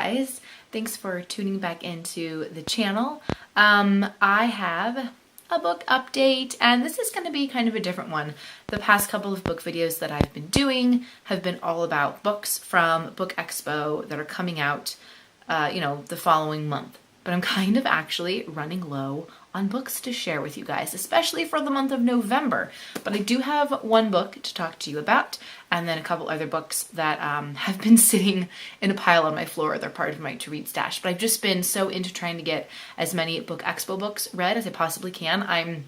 guys. Thanks for tuning back into the channel. I have a book update, and this is going to be kind of a different one. The past couple of book videos that I've been doing have been all about books from BookExpo that are coming out, the following month. But I'm kind of actually running low on books to share with you guys, especially for the month of November. But I do have one book to talk to you about, and then a couple other books that have been sitting in a pile on my floor. They're part of my to-read stash. But I've just been so into trying to get as many BookExpo books read as I possibly can. I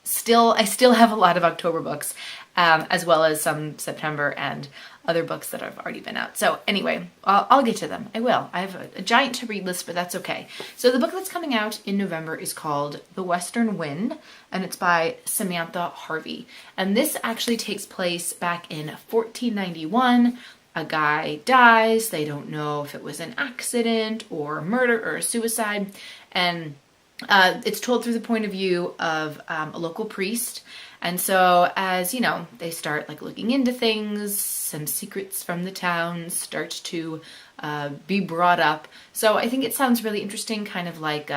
still have a lot of October books, as well as some September and other books that have already been out. So anyway, I'll get to them. I will. I have a giant to-read list, but that's okay. So the book that's coming out in November is called The Western Wind, and it's by Samantha Harvey. And this actually takes place back in 1491. A guy dies. They don't know if it was an accident or a murder or a suicide. And it's told through the point of view of a local priest. And so as, they start looking into things, some secrets from the town start to be brought up. So I think it sounds really interesting, kind of like,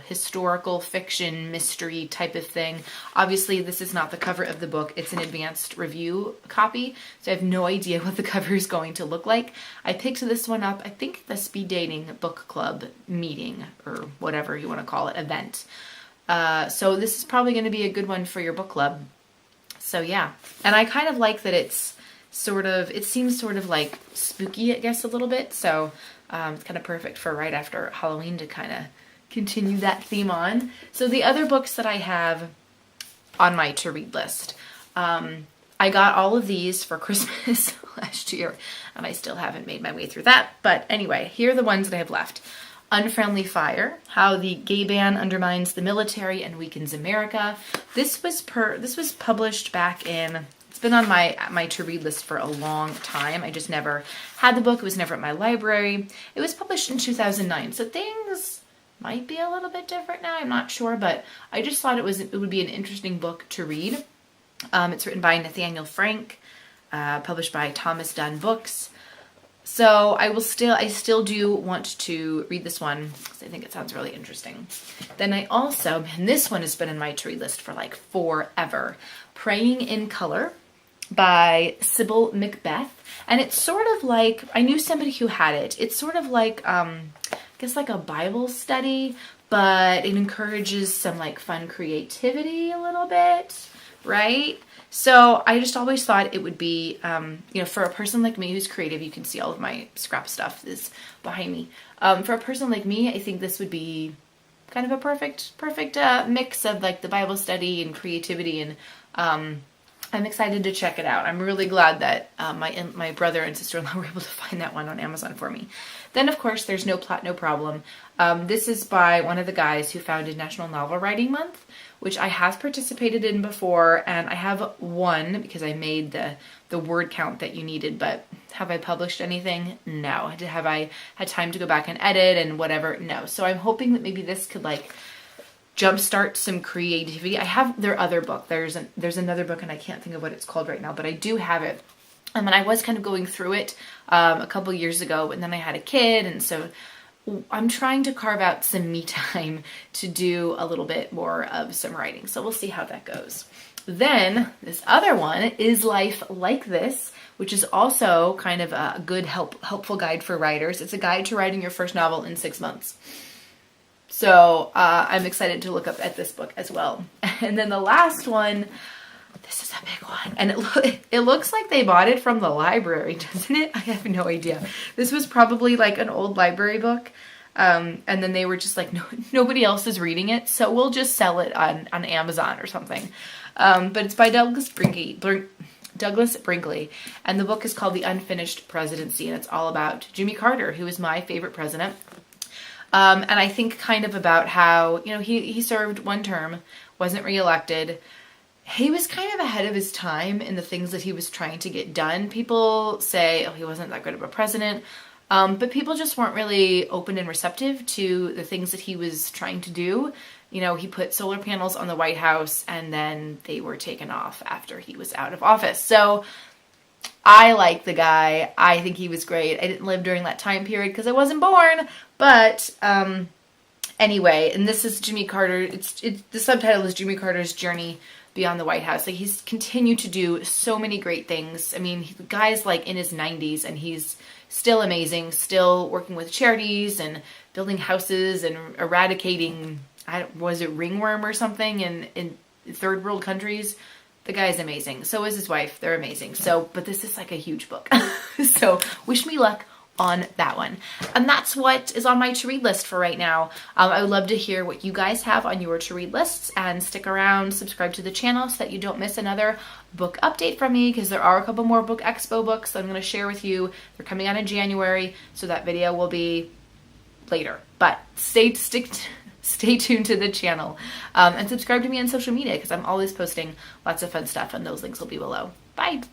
historical fiction, mystery type of thing. Obviously, this is not the cover of the book. It's an advanced review copy, so I have no idea what the cover is going to look like. I picked this one up, I think, the Speed Dating Book Club meeting, or whatever you want to call it, event. So this is probably going to be a good one for your book club. So yeah, and I kind of like that it seems sort of like spooky, I guess, a little bit. So it's kind of perfect for right after Halloween to kind of continue that theme on. So the other books that I have on my to-read list, I got all of these for Christmas last year, and I still haven't made my way through that. But anyway, here are the ones that I have left. Unfriendly Fire, How the Gay Ban Undermines the Military and Weakens America. This was published back in, it's been on my to-read list for a long time. I just never had the book. It was never at my library. It was published in 2009, so things might be a little bit different now. I'm not sure, but I just thought it would be an interesting book to read. It's written by Nathaniel Frank, published by Thomas Dunn Books. So I still do want to read this one because I think it sounds really interesting. Then and this one has been in my to-read list for forever. Praying in Color by Sybil Macbeth. And it's sort of like, I knew somebody who had it. It's sort of like, I guess like a Bible study, but it encourages some fun creativity a little bit, right? So I just always thought it would be, for a person like me who's creative, you can see all of my scrap stuff is behind me. For a person like me, I think this would be kind of a perfect mix of the Bible study and creativity, and I'm excited to check it out. I'm really glad that my brother and sister-in-law were able to find that one on Amazon for me. Then, of course, there's No Plot, No Problem. This is by one of the guys who founded National Novel Writing Month, which I have participated in before, and I have won because I made the word count that you needed, but have I published anything? No. Have I had time to go back and edit and whatever? No. So I'm hoping that maybe this could jumpstart some creativity. I have their other book. There's another book, and I can't think of what it's called right now, but I do have it. And I was kind of going through it a couple years ago, and then I had a kid, and so I'm trying to carve out some me time to do a little bit more of some writing. So we'll see how that goes. Then this other one is Life Like This, which is also kind of a good helpful guide for writers. It's a guide to writing your first novel in 6 months. So I'm excited to look up at this book as well. And then the last one, this is a big one, and it looks like they bought it from the library, doesn't it? I have no idea. This was probably an old library book, and then they were just no, nobody else is reading it, so we'll just sell it on Amazon or something. But it's by Douglas Brinkley, and the book is called The Unfinished Presidency, and it's all about Jimmy Carter, who is my favorite president. And I think kind of about how, he served one term, wasn't reelected. He was kind of ahead of his time in the things that he was trying to get done. People say, he wasn't that good of a president. But people just weren't really open and receptive to the things that he was trying to do. He put solar panels on the White House, and then they were taken off after he was out of office. So I like the guy. I think he was great. I didn't live during that time period because I wasn't born, but anyway, and this is Jimmy Carter. The subtitle is Jimmy Carter's Journey Beyond the White House. Like, he's continued to do so many great things. I mean, the guy's like in his 90s and he's still amazing, still working with charities and building houses and eradicating, was it ringworm or something in third world countries? The guy's amazing. So is his wife. They're amazing. So, but this is like a huge book. So wish me luck on that one. And that's what is on my to read list for right now. I would love to hear what you guys have on your to read lists, and stick around, subscribe to the channel so that you don't miss another book update from me, because there are a couple more Book Expo books I'm going to share with you. They're coming out in January, so that video will be later. But stay tuned to the channel, and subscribe to me on social media because I'm always posting lots of fun stuff, and those links will be below. Bye!